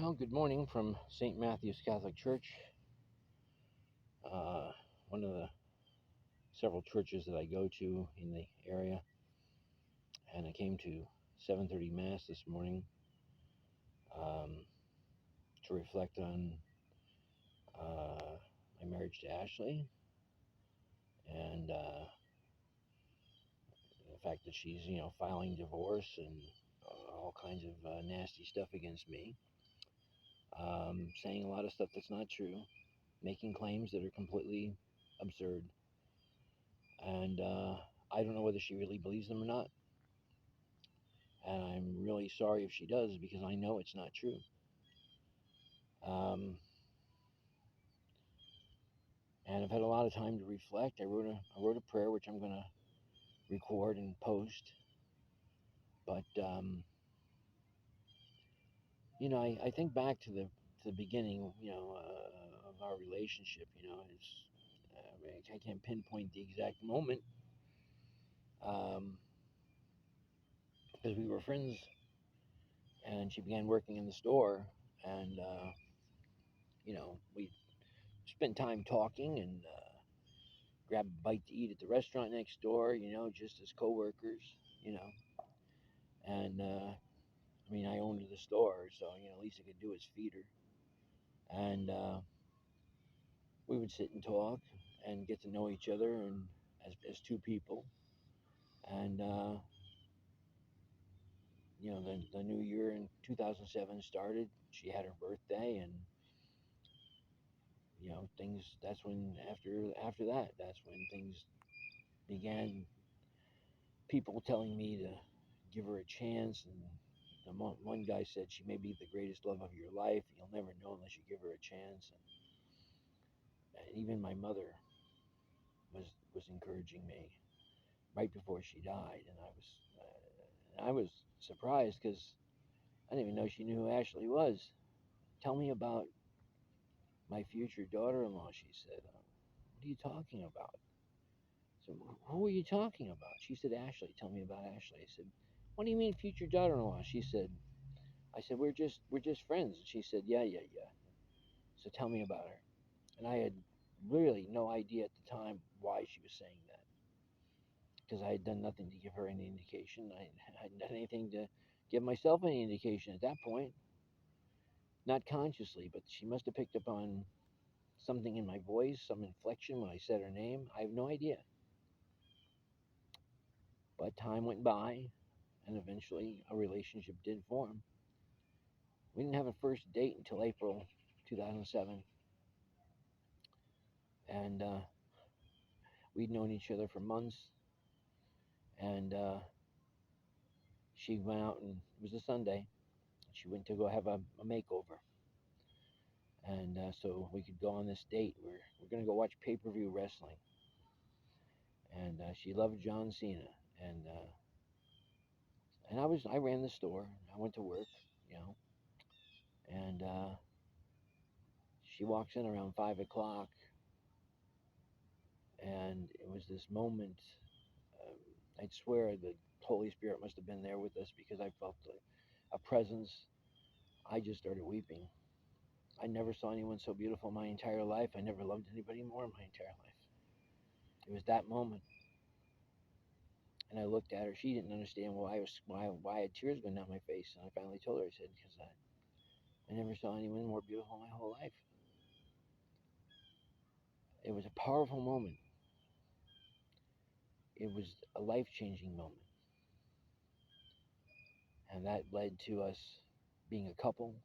Well, good morning from St. Matthew's Catholic Church, uh, one of the several churches that I go to in the area. And I came to 7:30 Mass this morning um, to reflect on uh, my marriage to Ashley and the fact that she's, filing divorce and all kinds of nasty stuff against me, saying a lot of stuff that's not true, making claims that are completely absurd. And I don't know whether she really believes them or not. And I'm really sorry if she does because I know it's not true. Um, and I've had a lot of time to reflect. I wrote a prayer which I'm going to record and post. But I think back to the beginning, of our relationship. It's I can't pinpoint the exact moment um, because we were friends, and she began working in the store, and we spent time talking and grab a bite to eat at the restaurant next door, just as coworkers, you know. And I owned the store, so the least I could do is feed her. And we would sit and talk and get to know each other and as two people. And the new year in 2007 started. She had her birthday, and things. That's when after that, that's when things began. People telling me to give her a chance, and one guy said she may be the greatest love of your life. You'll never know unless you give her a chance. And even my mother was encouraging me right before she died, and I was surprised because I didn't even know she knew who Ashley was. Tell me about my future daughter-in-law, she said. What are you talking about? So who are you talking about? She said, Ashley. Tell me about Ashley. I said, what do you mean future daughter-in-law? She said, I said, we're just friends. And she said, yeah, yeah, yeah. So tell me about her. And I had really no idea at the time why she was saying that, because I had done nothing to give her any indication. I hadn't done anything to give myself any indication at that point, not consciously, but she must have picked up on something in my voice, some inflection when I said her name. I have no idea. But time went by, and eventually a relationship did form. We didn't have a first date until April 2007, and we'd known each other for months. And she went out, and it was a Sunday. She went to go have a makeover, and so we could go on this date. We're gonna go watch pay-per-view wrestling, and she loved John Cena, and I ran the store. I went to work, you know, and she walks in around 5 o'clock, and it was this moment. Um, I'd swear the Holy Spirit must have been there with us because I felt a presence. I just started weeping. I never saw anyone so beautiful in my entire life. I never loved anybody more in my entire life. It was that moment, and I looked at her. She didn't understand why I had tears going down my face, and I finally told her. I said, because I never saw anyone more beautiful in my whole life. It was a powerful moment. It was a life-changing moment, and that led to us being a couple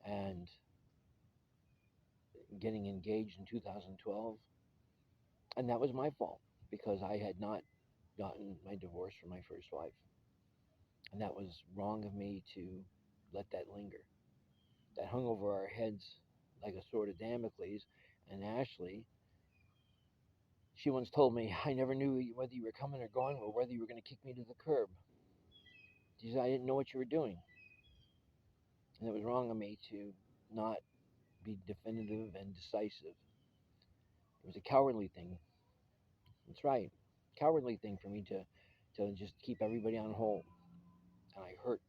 and getting engaged in 2012. And that was my fault because I had not gotten my divorce from my first wife. And that was wrong of me to let that linger. That hung over our heads like a sword of Damocles. And Ashley, she once told me, I never knew whether you were coming or going or whether you were going to kick me to the curb. She said, I didn't know what you were doing. And it was wrong of me to not be definitive and decisive. It was a cowardly thing. That's right. Cowardly thing for me to just keep everybody on hold. And I hurt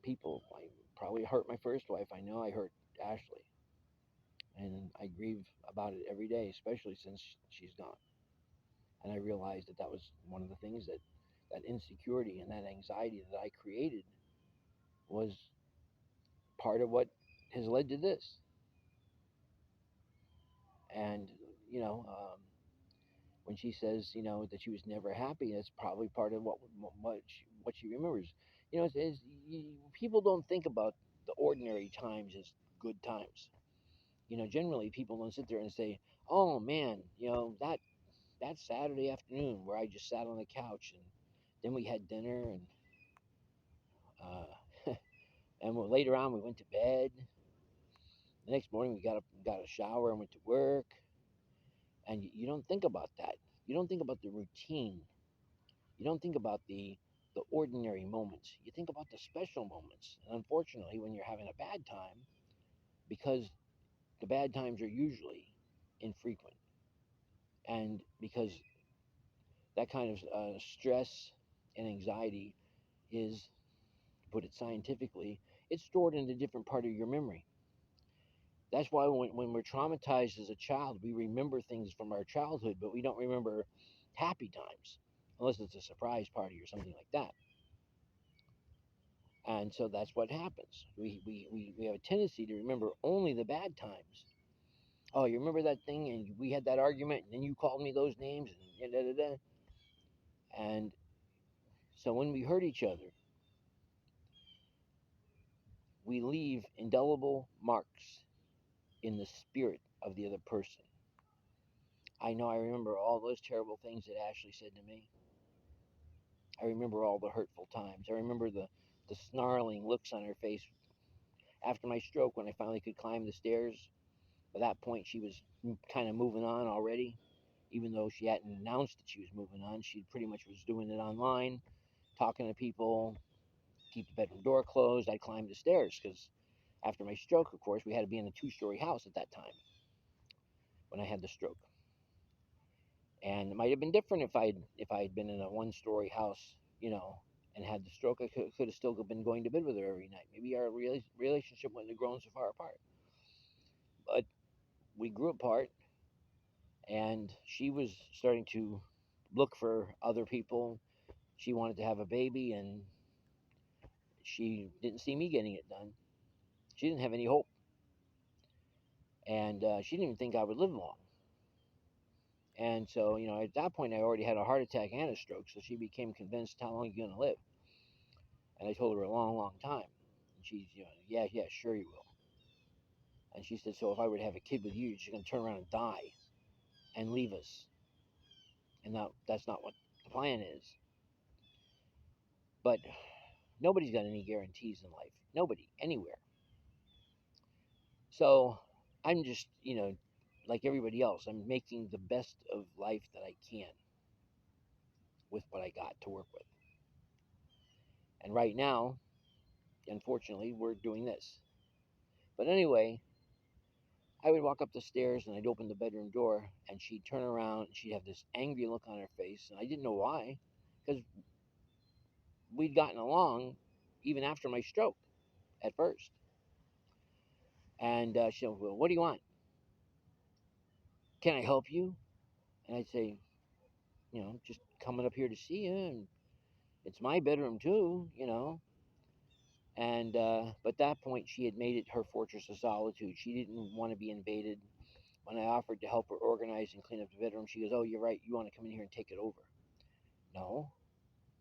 people. I probably hurt my first wife. I know I hurt Ashley, and I grieve about it every day, especially since she's gone. And I realized that that was one of the things that that insecurity and that anxiety that I created was part of what has led to this. And you know, when she says, that she was never happy, that's probably part of what she remembers. People don't think about the ordinary times as good times. Generally people don't sit there and say, "Oh man, that Saturday afternoon where I just sat on the couch and then we had dinner uh, and later on we went to bed. The next morning we got a shower and went to work." And you don't think about that. You don't think about the routine. You don't think about the ordinary moments. You think about the special moments. And unfortunately, when you're having a bad time, because the bad times are usually infrequent, and because that kind of stress and anxiety is, to put it scientifically, it's stored in a different part of your memory. That's why when we're traumatized as a child, we remember things from our childhood, but we don't remember happy times, unless it's a surprise party or something like that. And so that's what happens. We have a tendency to remember only the bad times. Oh, you remember that thing, and we had that argument, and then you called me those names, and da da da. And so when we hurt each other, we leave indelible marks in the spirit of the other person. I know I remember all those terrible things that Ashley said to me. I remember all the hurtful times. I remember the snarling looks on her face after my stroke when I finally could climb the stairs. By that point, she was kind of moving on already, even though she hadn't announced that she was moving on. She pretty much was doing it online, talking to people, keep the bedroom door closed. I climbed the stairs because after my stroke, of course, we had to be in a two-story house at that time when I had the stroke. And it might have been different if I had been in a one-story house, and had the stroke. I could have still been going to bed with her every night. Maybe our relationship wouldn't have grown so far apart. But we grew apart, and she was starting to look for other people. She wanted to have a baby, and she didn't see me getting it done. She didn't have any hope, and she didn't even think I would live long. And so, at that point, I already had a heart attack and a stroke. So she became convinced, "How long are you going to live?" And I told her a long, long time. And she's, "Yeah, yeah, sure you will." And she said, "So if I were to have a kid with you, you're going to turn around and die and leave us." And that's not what the plan is. But nobody's got any guarantees in life. Nobody, anywhere. So I'm just, like everybody else, I'm making the best of life that I can with what I got to work with. And right now, unfortunately, we're doing this. But anyway, I would walk up the stairs and I'd open the bedroom door and she'd turn around and she'd have this angry look on her face. And I didn't know why, because we'd gotten along even after my stroke at first. And she'd, "Well, what do you want? Can I help you?" And I'd say, "Just coming up here to see you. And it's my bedroom too. And but at that point, she had made it her fortress of solitude. She didn't want to be invaded. When I offered to help her organize and clean up the bedroom, she goes, "Oh, you're right. You want to come in here and take it over?" No,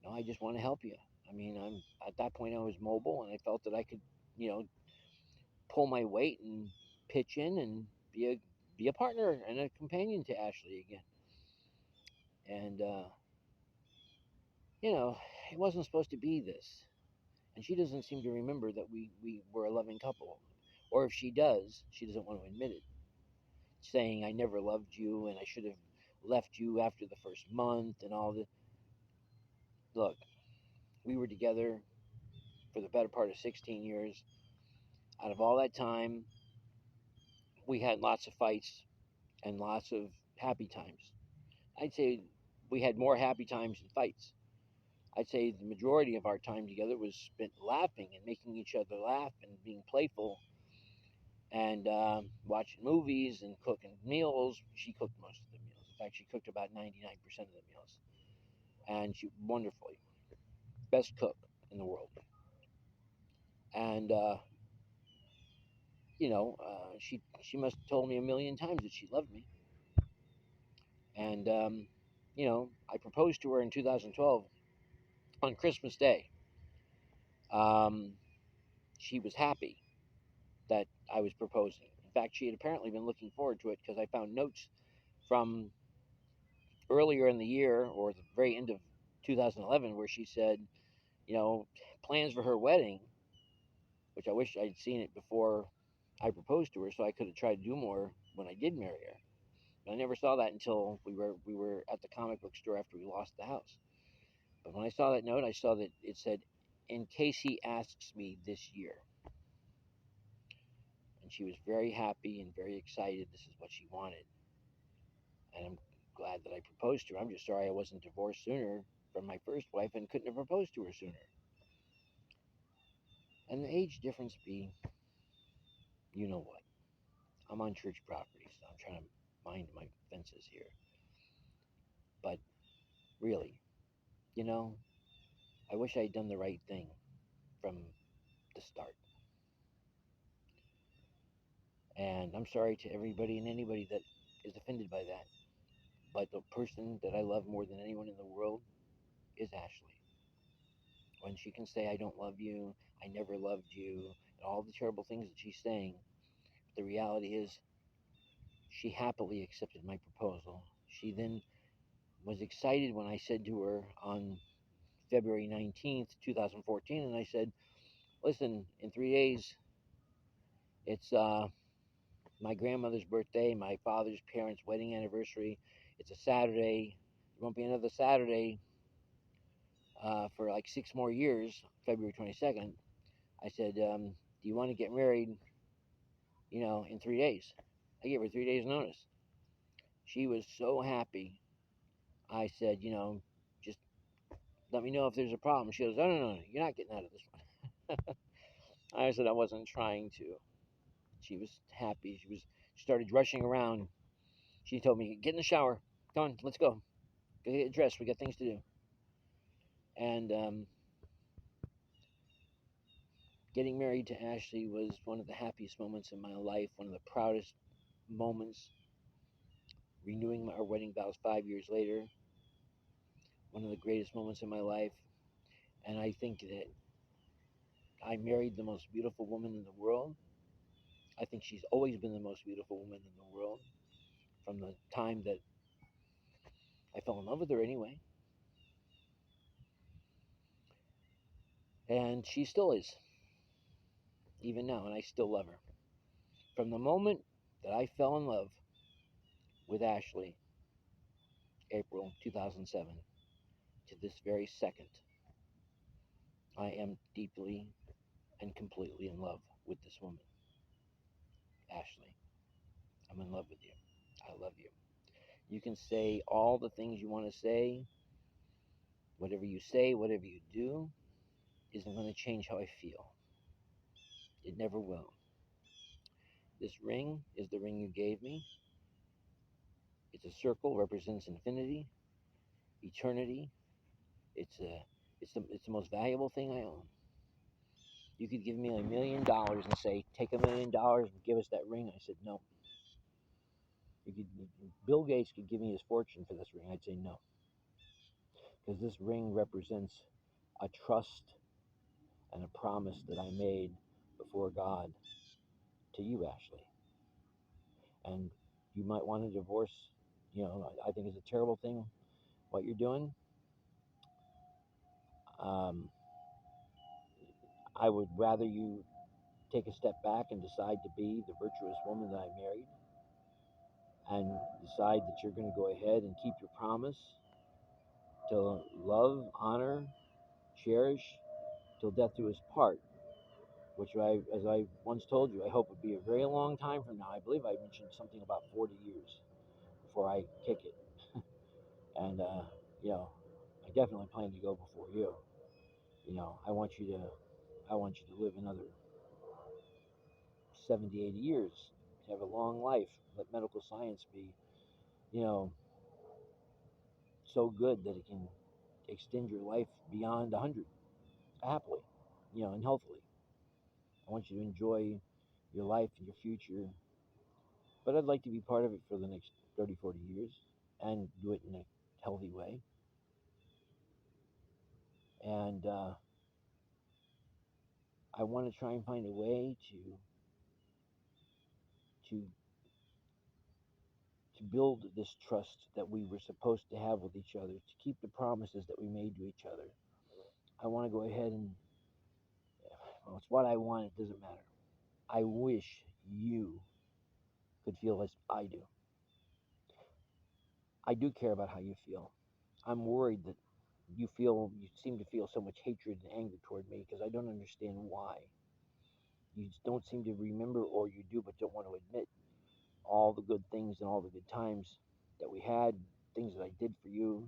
no, I just want to help you. I mean, I'm at that point I was mobile and I felt that I could, you know, pull my weight and pitch in and be a partner and a companion to Ashley again. And it wasn't supposed to be this. And she doesn't seem to remember that we were a loving couple. Or if she does, she doesn't want to admit it. Saying I never loved you and I should have left you after the first month and all the look, we were together for the better part of 16 years. Out of all that time, we had lots of fights and lots of happy times. I'd say we had more happy times than fights. I'd say the majority of our time together was spent laughing and making each other laugh and being playful and watching movies and cooking meals. She cooked most of the meals. In fact, she cooked about 99% of the meals, and she wonderfully best cook in the world. And she must have told me a million times that she loved me. And I proposed to her in 2012 on Christmas Day. Um, she was happy that I was proposing. In fact, she had apparently been looking forward to it because I found notes from earlier in the year or the very end of 2011 where she said, you know, plans for her wedding, which I wish I'd seen it before I proposed to her so I could have tried to do more when I did marry her. But I never saw that until we were at the comic book store after we lost the house. But when I saw that note, I saw that it said, "In case he asks me this year." And she was very happy and very excited. This is what she wanted. And I'm glad that I proposed to her. I'm just sorry I wasn't divorced sooner from my first wife and couldn't have proposed to her sooner. And the age difference be, you know what? I'm on church property, so I'm trying to mind my fences here. But really, you know, I wish I had done the right thing from the start. And I'm sorry to everybody and anybody that is offended by that. But the person that I love more than anyone in the world is Ashley. When she can say, "I don't love you, I never loved you," and all the terrible things that she's saying, the reality is she happily accepted my proposal. She then was excited when I said to her on February 19th, 2014, and I said, "Listen, in 3 days, it's my grandmother's birthday, my father's parents' wedding anniversary. It's a Saturday. There won't be another Saturday for like 6 more years, February 22nd. I said, do you want to get married, in 3 days?" I gave her 3 days' notice. She was so happy. I said, just let me know if there's a problem. She goes, "Oh, no, no, you're not getting out of this one." I said I wasn't trying to. She was happy. She started rushing around. She told me, "Get in the shower. Come on, let's go. Go get dressed. We got things to do." And getting married to Ashley was one of the happiest moments in my life, one of the proudest moments. Renewing our wedding vows 5 years later, one of the greatest moments in my life. And I think that I married the most beautiful woman in the world. I think she's always been the most beautiful woman in the world from the time that I fell in love with her, anyway. And she still is, even now, and I still love her. From the moment that I fell in love with Ashley, April 2007, to this very second, I am deeply and completely in love with this woman, Ashley. I'm in love with you. I love you. You can say all the things you want to say. Whatever you do, isn't going to change how I feel. It never will. This ring is the ring you gave me. It's a circle, represents infinity, eternity. It's the most valuable thing I own. You could give me $1 million and say, "Take $1 million and give us that ring." I said no. Bill Gates could give me his fortune for this ring. I'd say no, because this ring represents a trust and a promise that I made before God to you, Ashley. And you might want to divorce. I think it's a terrible thing what you're doing. Um, I would rather you take a step back and decide to be the virtuous woman that I married, and decide that you're going to go ahead and keep your promise to love, honor, cherish till death do us part. Which, as I once told you, I hope would be a very long time from now. I believe I mentioned something about 40 years before I kick it. And, I definitely plan to go before you. I want you to live another 70, 80 years, to have a long life. Let medical science be, you know, so good that it can extend your life beyond 100 happily, and healthily. I want you to enjoy your life and your future, but I'd like to be part of it for the next 30, 40 years and do it in a healthy way. And I want to try and find a way to to build this trust that we were supposed to have with each other, to keep the promises that we made to each other. I want to go ahead and, well, it's what I want, it doesn't matter. I wish you could feel as I do. I do care about how you feel. I'm worried that you seem to feel so much hatred and anger toward me because I don't understand why. You just don't seem to remember, or you do but don't want to admit, all the good things and all the good times that we had, things that I did for you,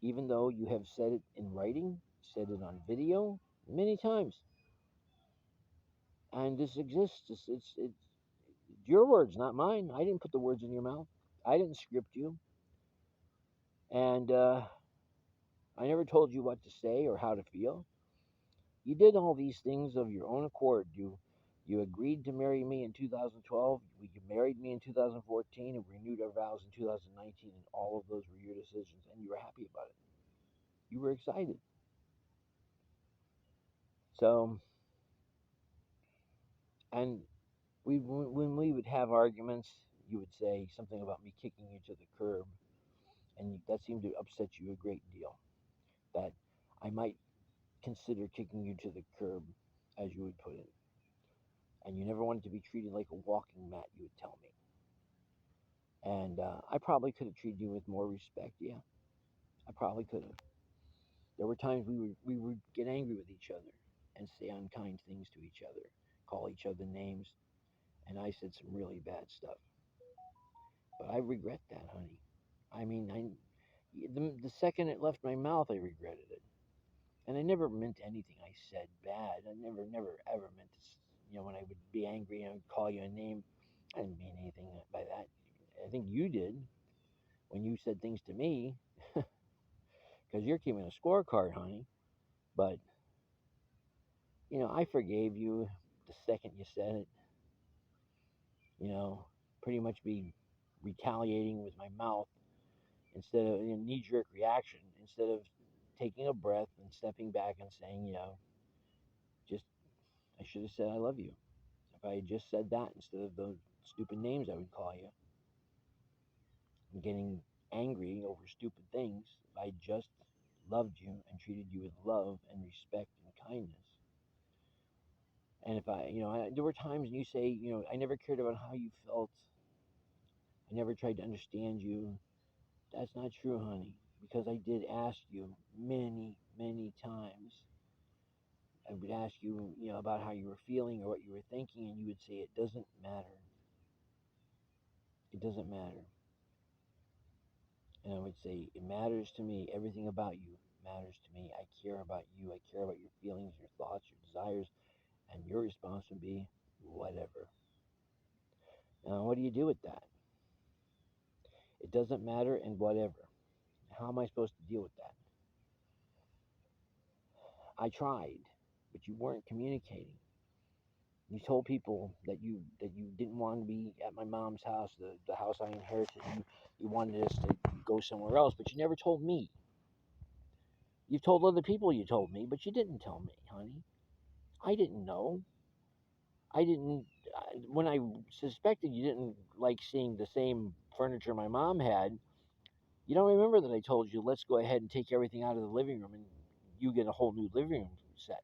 even though you have said it in writing, said it on video many times. And this exists. It's your words, not mine. I didn't put the words in your mouth. I didn't script you. And I never told you what to say or how to feel. You did all these things of your own accord. You agreed to marry me in 2012. You married me in 2014 and renewed our vows in 2019. And all of those were your decisions, and you were happy about it. You were excited. So, and when we would have arguments, you would say something about me kicking you to the curb, and that seemed to upset you a great deal. That I might consider kicking you to the curb, as you would put it. And you never wanted to be treated like a walking mat, you would tell me. And I probably could have treated you with more respect. Yeah, I probably could have. There were times we would get angry with each other and say unkind things to each other, call each other names, and I said some really bad stuff. But I regret that, honey. I mean, the second it left my mouth, I regretted it, and I never meant anything I said bad. I never ever meant to. When I would be angry and I would call you a name, I didn't mean anything by that. I think you did when you said things to me, because you're keeping a scorecard, honey. But I forgave you the second you said it. Pretty much be retaliating with my mouth instead of a knee jerk reaction, instead of taking a breath and stepping back and saying, just I should have said I love you. If I had just said that instead of those stupid names I would call you, and getting angry over stupid things, if I just loved you and treated you with love and respect and kindness. And if there were times when you say, I never cared about how you felt. I never tried to understand you. That's not true, honey, because I did ask you many, many times. I would ask you, about how you were feeling or what you were thinking, and you would say, it doesn't matter. It doesn't matter. And I would say, it matters to me. Everything about you matters to me. I care about you. I care about your feelings, your thoughts, your desires. And your response would be, whatever. Now, what do you do with that? It doesn't matter and whatever. How am I supposed to deal with that? I tried, but you weren't communicating. You told people that you didn't want to be at my mom's house, the house I inherited. You wanted us to go somewhere else, but you never told me. You've told other people you told me, but you didn't tell me, honey. I didn't know. I didn't. When I suspected you didn't like seeing the same furniture my mom had, you don't remember that I told you, let's go ahead and take everything out of the living room and you get a whole new living room set.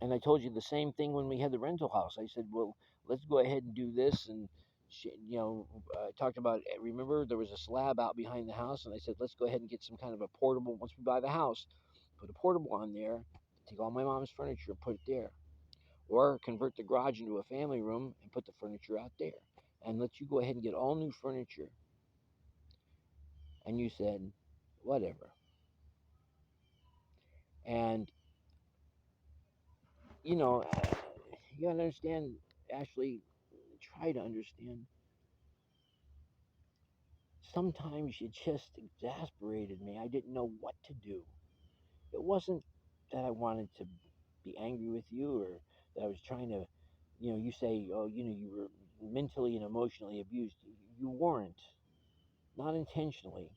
And I told you the same thing when we had the rental house. I said, well, let's go ahead and do this. And, talked about, remember, there was a slab out behind the house. And I said, let's go ahead and get some kind of a portable, once we buy the house, put a portable on there, take all my mom's furniture and put it there. Or convert the garage into a family room and put the furniture out there. And let you go ahead and get all new furniture. And you said, whatever. And, you know, you gotta understand, Ashley, try to understand. Sometimes you just exasperated me. I didn't know what to do. It wasn't that I wanted to be angry with you or that I was trying to, you say, oh, you were mentally and emotionally abused. You weren't. Not intentionally.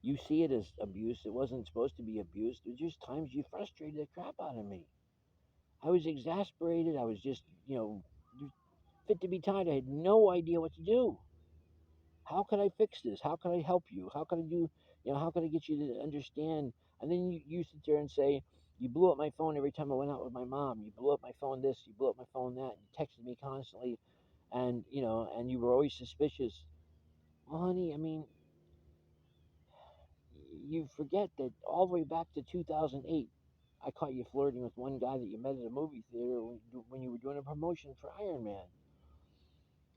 You see it as abuse. It wasn't supposed to be abuse. There was just times you frustrated the crap out of me. I was exasperated. I was just, fit to be tied. I had no idea what to do. How could I fix this? How could I help you? How could I do, how could I get you to understand? And then you sit there and say, you blew up my phone every time I went out with my mom. You blew up my phone this, you blew up my phone that. You texted me constantly, and, and you were always suspicious. Well, honey, I mean, you forget that all the way back to 2008, I caught you flirting with one guy that you met at a movie theater when you were doing a promotion for Iron Man.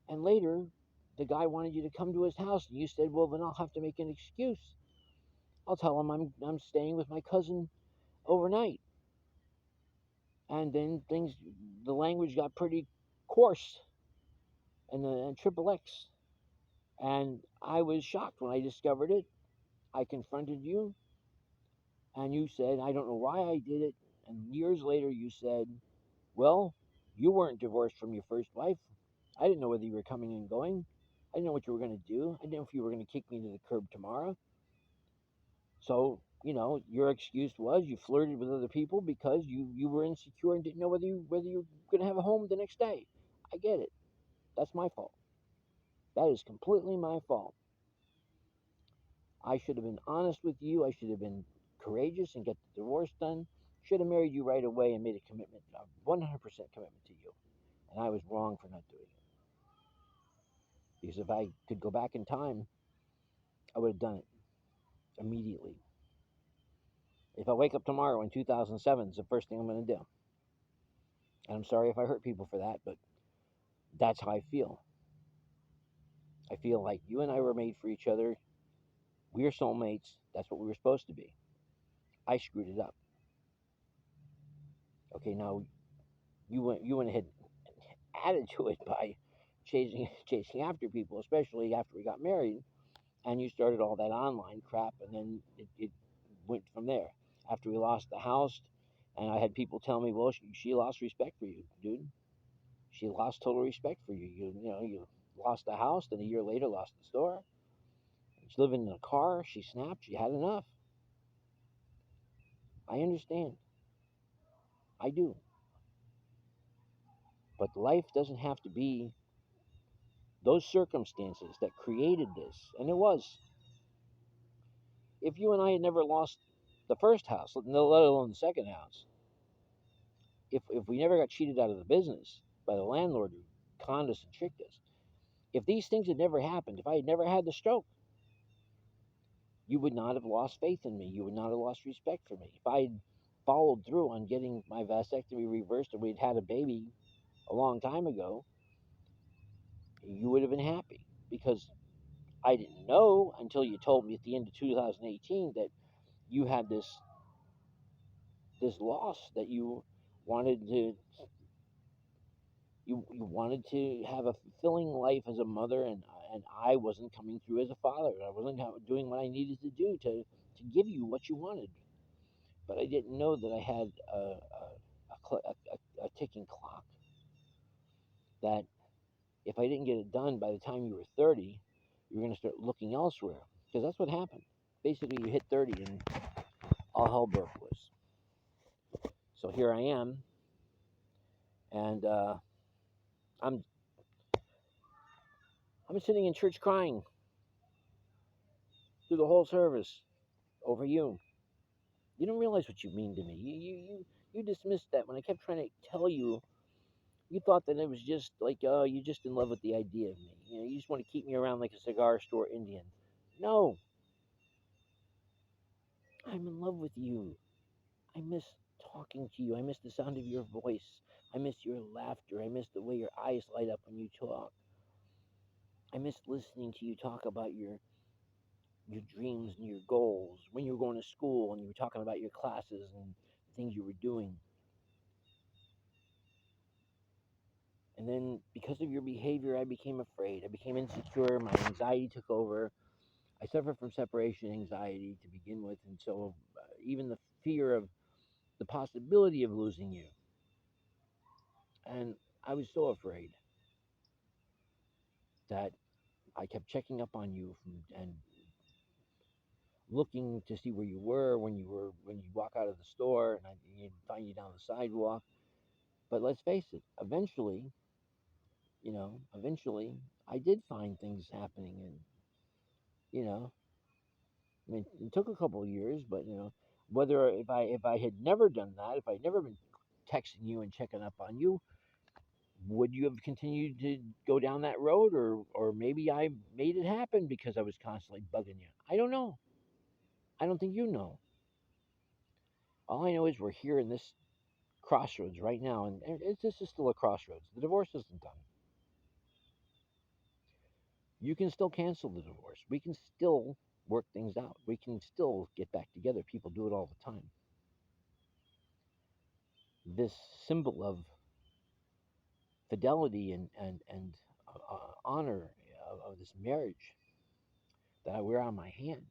And later, the guy wanted you to come to his house, and you said, well, then I'll have to make an excuse. I'll tell him I'm staying with my cousin overnight. And then the language got pretty coarse and triple X. And I was shocked when I discovered it. I confronted you, and you said, I don't know why I did it. And years later, you said, well, you weren't divorced from your first wife. I didn't know whether you were coming and going. I didn't know what you were going to do. I didn't know if you were going to kick me to the curb tomorrow. So, your excuse was you flirted with other people because you were insecure and didn't know whether you were going to have a home the next day. I get it. That's my fault. That is completely my fault. I should have been honest with you. I should have been courageous and get the divorce done. Should have married you right away and made a commitment, a 100% commitment to you. And I was wrong for not doing it. Because if I could go back in time, I would have done it immediately. If I wake up tomorrow in 2007, it's the first thing I'm going to do. And I'm sorry if I hurt people for that, but that's how I feel. I feel like you and I were made for each other. We are soulmates. That's what we were supposed to be. I screwed it up. Okay, now you went ahead and added to it by chasing after people, especially after we got married, and you started all that online crap, and then it went from there. After we lost the house, and I had people tell me, well, she lost respect for you, dude. She lost total respect for you. You lost the house, then a year later lost the store. She's living in a car. She snapped. She had enough. I understand. I do. But life doesn't have to be those circumstances that created this. And it was. If you and I had never lost the first house, let alone the second house, if we never got cheated out of the business by the landlord who conned us and tricked us, if these things had never happened, if I had never had the stroke, you would not have lost faith in me. You would not have lost respect for me. If I had followed through on getting my vasectomy reversed and we'd had a baby a long time ago, you would have been happy because I didn't know until you told me at the end of 2018 that you had this loss that wanted to you wanted to have a fulfilling life as a mother, and I wasn't coming through as a father. I wasn't doing what I needed to do to give you what you wanted. But I didn't know that I had a ticking clock. That if I didn't get it done by the time you were 30, you were going to start looking elsewhere. Because that's what happened. Basically, you hit 30 and all hell broke loose. So here I am, and I'm I'm sitting in church crying through the whole service over you. You don't realize what you mean to me. You dismissed that when I kept trying to tell you. You thought that it was just like, oh, you're just in love with the idea of me. You just want to keep me around like a cigar store Indian. No, I'm in love with you. I miss talking to you. I miss the sound of your voice. I miss your laughter. I miss the way your eyes light up when you talk. I miss listening to you talk about your dreams and your goals, when you were going to school and you were talking about your classes and things you were doing. And then because of your behavior, I became afraid. I became insecure. My anxiety took over. I suffer from separation anxiety to begin with. And so even the fear of the possibility of losing you. And I was so afraid that I kept checking up on you and looking to see where you were when you walk out of the store and you'd find you down the sidewalk. But let's face it, eventually I did find things happening, and you know, I mean, it took a couple of years, but whether if I had never done that, if I'd never been texting you and checking up on you, would you have continued to go down that road, or maybe I made it happen because I was constantly bugging you? I don't know. I don't think you know. All I know is we're here in this crossroads right now, and this is still a crossroads. The divorce isn't done. You can still cancel the divorce. We can still work things out. We can still get back together. People do it all the time. This symbol of fidelity and honor of this marriage that I wear on my hand,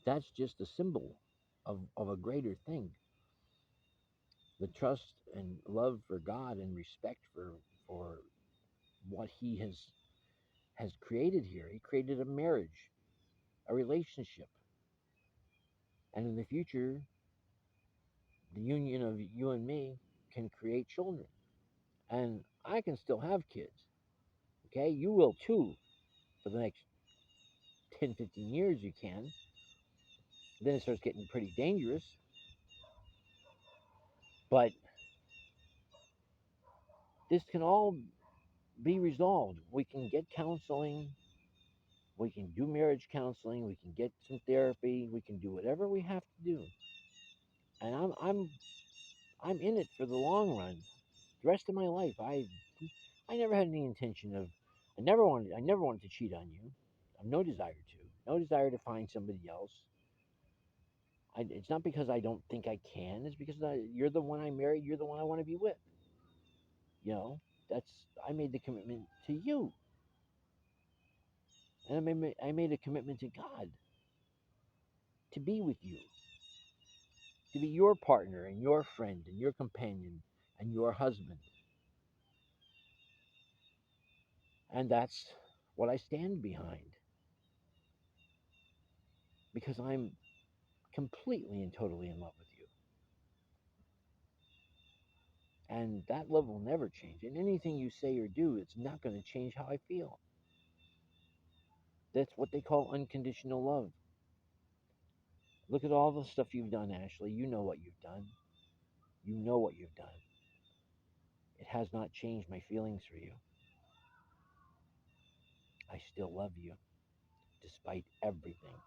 that's just a symbol of a greater thing. The trust and love for God and respect for what He has created here. He created a marriage, a relationship. And in the future, the union of you and me can create children. And I can still have kids. Okay? You will too for the next 10, 15 years, you can. Then it starts getting pretty dangerous. But this can all be resolved. We can get counseling. We can do marriage counseling. We can get some therapy. We can do whatever we have to do. And I'm in it for the long run. The rest of my life, I never had any intention of. I never wanted to cheat on you. I have no desire to. No desire to find somebody else. It's not because I don't think I can. It's because you're the one I married. You're the one I want to be with. You know, that's I made the commitment to you, and I made a commitment to God to be with you, to be your partner and your friend and your companion and your husband, and that's what I stand behind because I'm completely and totally in love with you, and that love will never change. And anything you say or do, it's not going to change how I feel. That's what they call unconditional love. Look at all the stuff you've done, Ashley. You know what you've done. You know what you've done. It has not changed my feelings for you. I still love you, despite everything.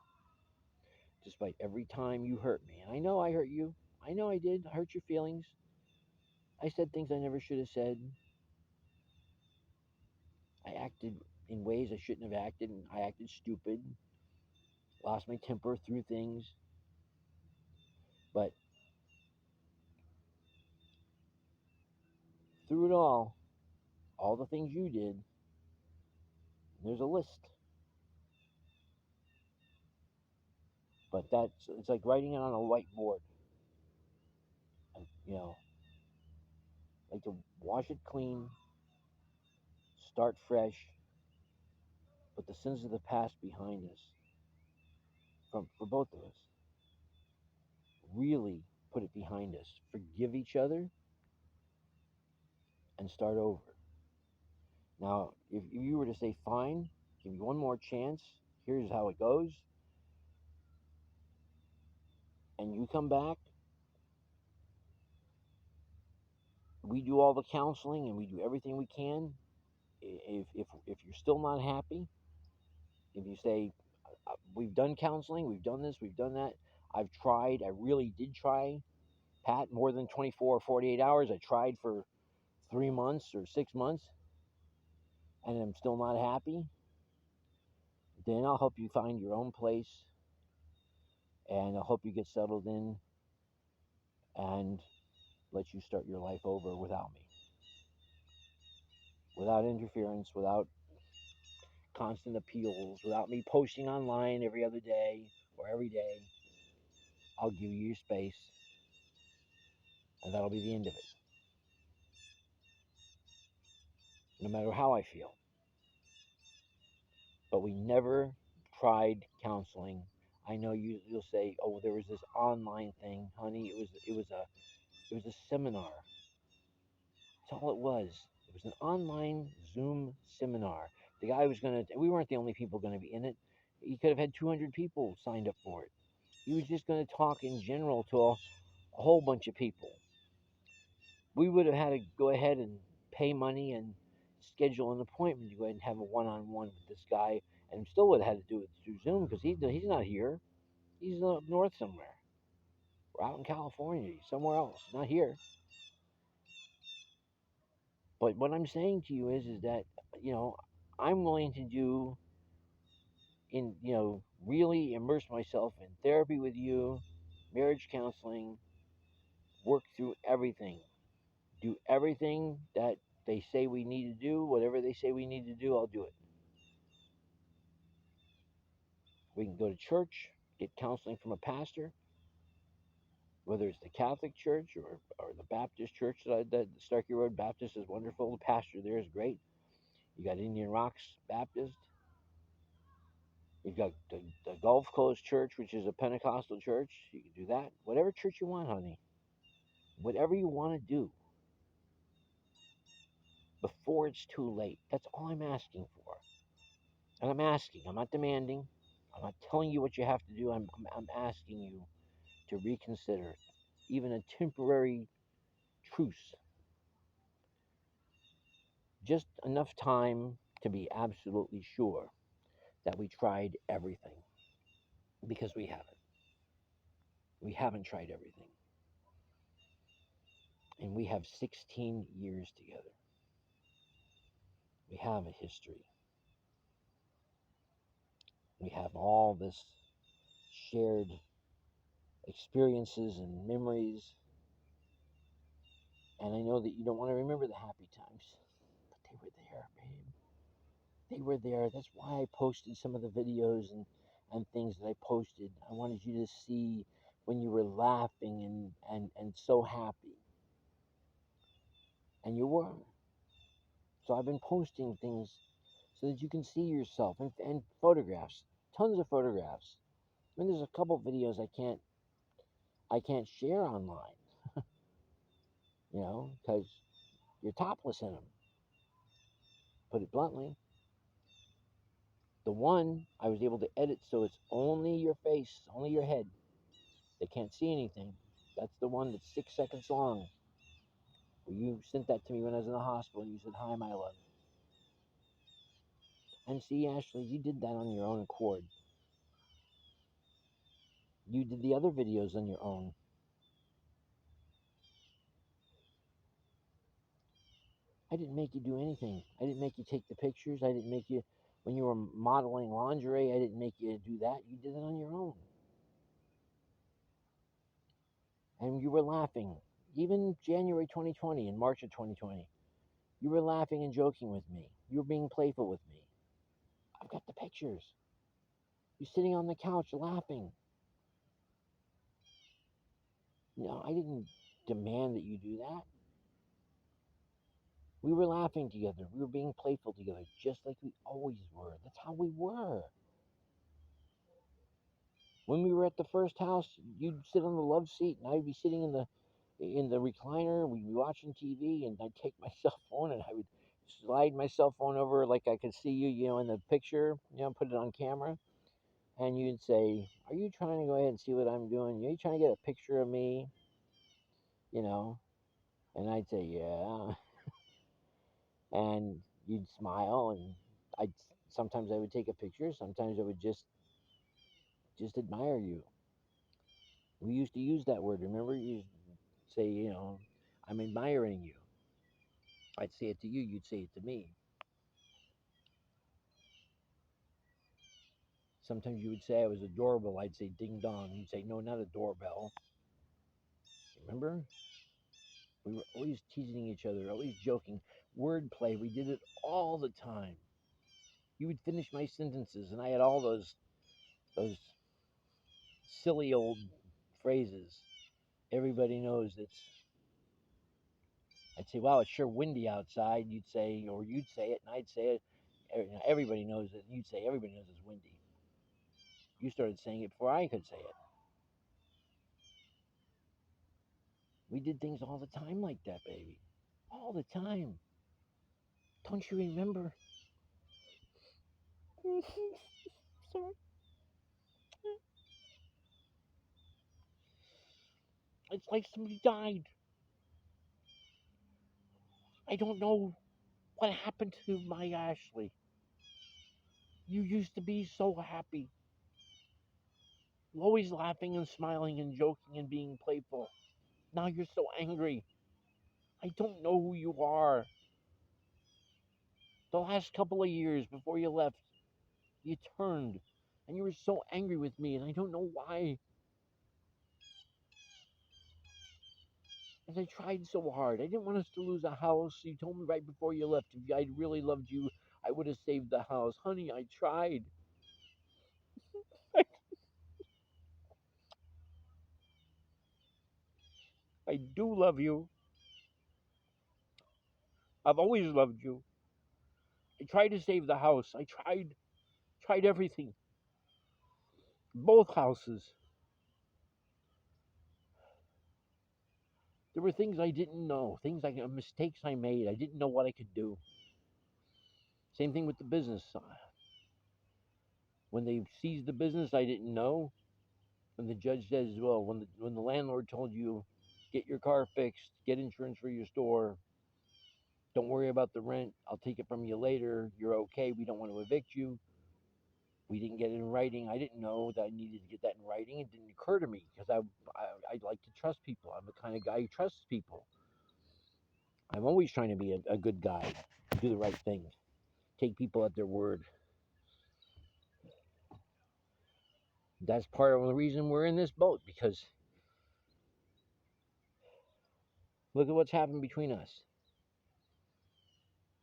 Despite every time you hurt me. And I know I hurt you. I know I did. I hurt your feelings. I said things I never should have said. I acted in ways I shouldn't have acted, and I acted stupid. Lost my temper through things. But through it all the things you did, there's a list. But it's like writing it on a whiteboard. And, like to wash it clean, start fresh, put the sins of the past behind us for both of us. Really put it behind us. Forgive each other and start over. Now, if you were to say, fine, give me one more chance, here's how it goes, and you come back, we do all the counseling and we do everything we can. If you're still not happy, if you say, we've done counseling, we've done this, we've done that, I've tried, I really did try, Pat, more than 24 or 48 hours, I tried for 3 months or 6 months, and I'm still not happy, then I'll help you find your own place, and I'll help you get settled in and let you start your life over without me, without interference, without constant appeals, without me posting online every other day or every day. I'll give you your space, and that'll be the end of it, no matter how I feel. But we never tried counseling. I know you'll say, "Oh, there was this online thing, honey. It was a seminar. That's all it was. It was an online Zoom seminar. The guy was gonna. We weren't the only people gonna be in it. He could have had 200 people signed up for it. He was just gonna talk in general to a whole bunch of people. We would have had to go ahead and pay money and schedule an appointment to go ahead and have a one-on-one with this guy, and still would have had to do it through Zoom because he's not here. He's up north somewhere, or out in California, somewhere else, not here. But what I'm saying to you is that you know I'm willing to do really immerse myself in therapy with you, marriage counseling, work through everything, do everything that they say we need to do, whatever they say we need to do, I'll do it. We can go to church, get counseling from a pastor, whether it's the Catholic Church or the Baptist Church. That Starkey Road Baptist is wonderful. The pastor there is great. You got Indian Rocks Baptist. You've got the Gulf Coast Church, which is a Pentecostal church. You can do that. Whatever church you want, honey. Whatever you want to do before it's too late. That's all I'm asking for. And I'm asking. I'm not demanding. I'm not telling you what you have to do. I'm asking you to reconsider even a temporary truce. Just enough time to be absolutely sure that we tried everything. Because we haven't. We haven't tried everything. And we have 16 years together. We have a history. We have all this shared experiences and memories. And I know that you don't want to remember the happy times, but they were there, babe. They were there. That's why I posted some of the videos and things that I posted. I wanted you to see when you were laughing and so happy. And you were. So I've been posting things so that you can see yourself and photographs. Tons of photographs. I mean, there's a couple videos I can't share online, because you're topless in them. Put it bluntly. The one I was able to edit so it's only your face, only your head. They can't see anything. That's the one that's 6 seconds long. Well, you sent that to me when I was in the hospital. You said, "Hi, my love." And see, Ashley, you did that on your own accord. You did the other videos on your own. I didn't make you do anything. I didn't make you take the pictures. I didn't make you, when you were modeling lingerie, I didn't make you do that. You did it on your own. And you were laughing. Even January 2020 and March of 2020, you were laughing and joking with me. You were being playful with me. I've got the pictures. You're sitting on the couch laughing. No, I didn't demand that you do that. We were laughing together. We were being playful together, just like we always were. That's how we were. When we were at the first house, you'd sit on the love seat, and I'd be sitting in the recliner. We'd be watching TV, and I'd take my cell phone and I would slide my cell phone over like I could see you, in the picture, put it on camera. And you'd say, "Are you trying to go ahead and see what I'm doing? Are you trying to get a picture of me?" You know, and I'd say, "Yeah." And you'd smile, and I'd sometimes I would take a picture. Sometimes I would just admire you. We used to use that word. Remember, you say, "I'm admiring you." I'd say it to you. You'd say it to me. Sometimes you would say I was a doorbell. I'd say ding dong. You'd say, no, not a doorbell. Remember? We were always teasing each other, always joking. Wordplay. We did it all the time. You would finish my sentences, and I had all those silly old phrases. Everybody knows it's. I'd say, wow, it's sure windy outside. You'd say, or you'd say it, and I'd say it. Everybody knows it. You'd say, everybody knows it's windy. You started saying it before I could say it. We did things all the time like that, baby. All the time. Don't you remember? Sorry. It's like somebody died. I don't know what happened to my Ashley. You used to be so happy. Always laughing and smiling and joking and being playful. Now you're so angry. I don't know who you are. The last couple of years before you left, you turned and you were so angry with me, and I don't know why. And I tried so hard. I didn't want us to lose a house. You told me right before you left if I'd really loved you, I would have saved the house. Honey, I tried. I do love you. I've always loved you. I tried to save the house. I tried everything. Both houses. There were things I didn't know, mistakes I made. I didn't know what I could do. Same thing with the business. When they seized the business, I didn't know. When the judge says, well, when the landlord told you, get your car fixed, get insurance for your store, don't worry about the rent, I'll take it from you later, you're okay, we don't want to evict you. We didn't get it in writing. I didn't know that I needed to get that in writing. It didn't occur to me because I like to trust people. I'm the kind of guy who trusts people. I'm always trying to be a good guy, do the right thing, take people at their word. That's part of the reason we're in this boat, because look at what's happened between us.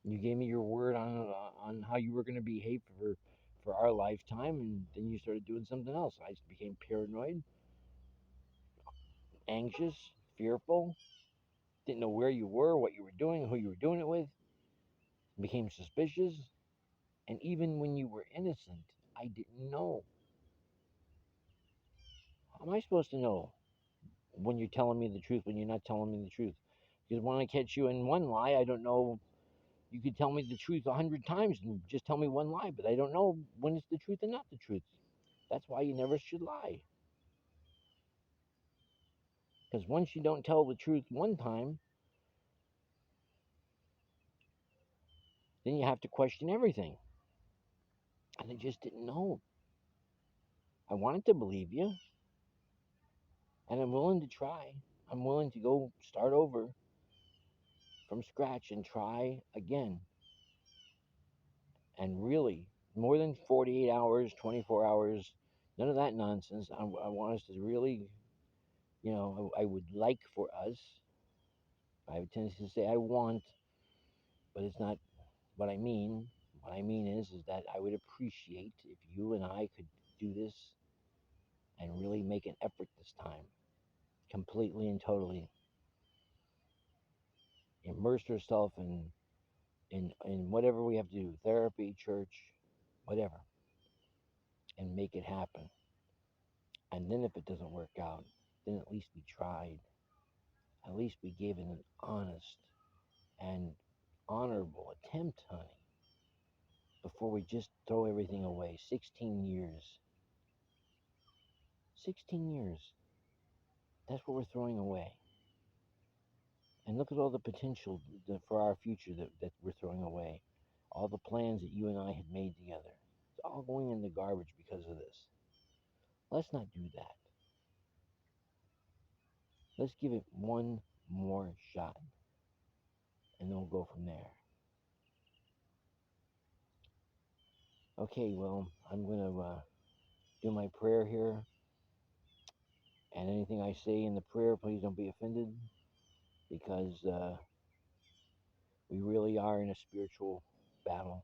You gave me your word on how you were going to behave for our lifetime, and then you started doing something else. I became paranoid, anxious, fearful, didn't know where you were, what you were doing, who you were doing it with, became suspicious, and even when you were innocent, I didn't know. How am I supposed to know when you're telling me the truth, when you're not telling me the truth? Because when I catch you in one lie, I don't know. You could tell me the truth 100 times and just tell me one lie, but I don't know when it's the truth and not the truth. That's why you never should lie. Because once you don't tell the truth one time, then you have to question everything. And I just didn't know. I wanted to believe you, and I'm willing to try. I'm willing to go start over from scratch and try again. And really, more than 48 hours, 24 hours, none of that nonsense. I want us to really, I would like for us. I have a tendency to say I want, but it's not what I mean. What I mean is that I would appreciate if you and I could do this and really make an effort this time, completely and totally immerse yourself in whatever we have to do, therapy, church, whatever, and make it happen. And then if it doesn't work out, then at least we tried. At least we gave it an honest and honorable attempt, honey, before we just throw everything away. 16 years. 16 years. That's what we're throwing away. And look at all the potential for our future that we're throwing away. All the plans that you and I had made together. It's all going in the garbage because of this. Let's not do that. Let's give it one more shot. And then we'll go from there. Okay, well, I'm going to do my prayer here. And anything I say in the prayer, please don't be offended, because we really are in a spiritual battle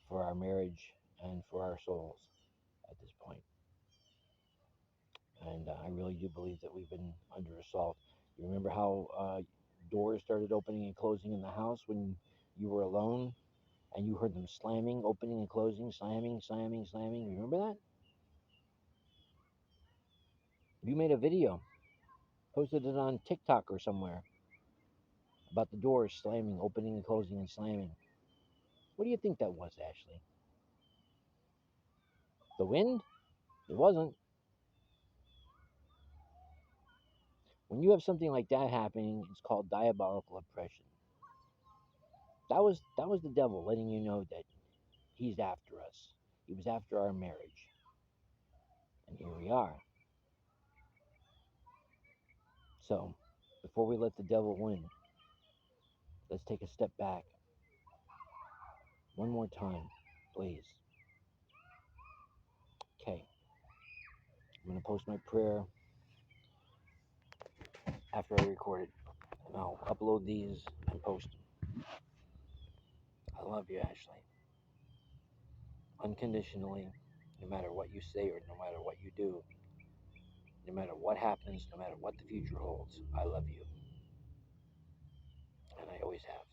for our marriage and for our souls at this point. And I really do believe that we've been under assault. You remember how doors started opening and closing in the house when you were alone, and you heard them slamming, opening and closing, slamming, slamming, slamming? Remember that? You made a video, posted it on TikTok or somewhere, about the doors slamming, opening and closing and slamming. What do you think that was, Ashley? The wind? It wasn't. When you have something like that happening, it's called diabolical oppression. That was the devil letting you know that he's after us. He was after our marriage. And here we are. So, before we let the devil win, let's take a step back. One more time, please. Okay. I'm going to post my prayer after I record it. And I'll upload these and post them. I love you, Ashley. Unconditionally, no matter what you say or no matter what you do, no matter what happens, no matter what the future holds, I love you. And I always have.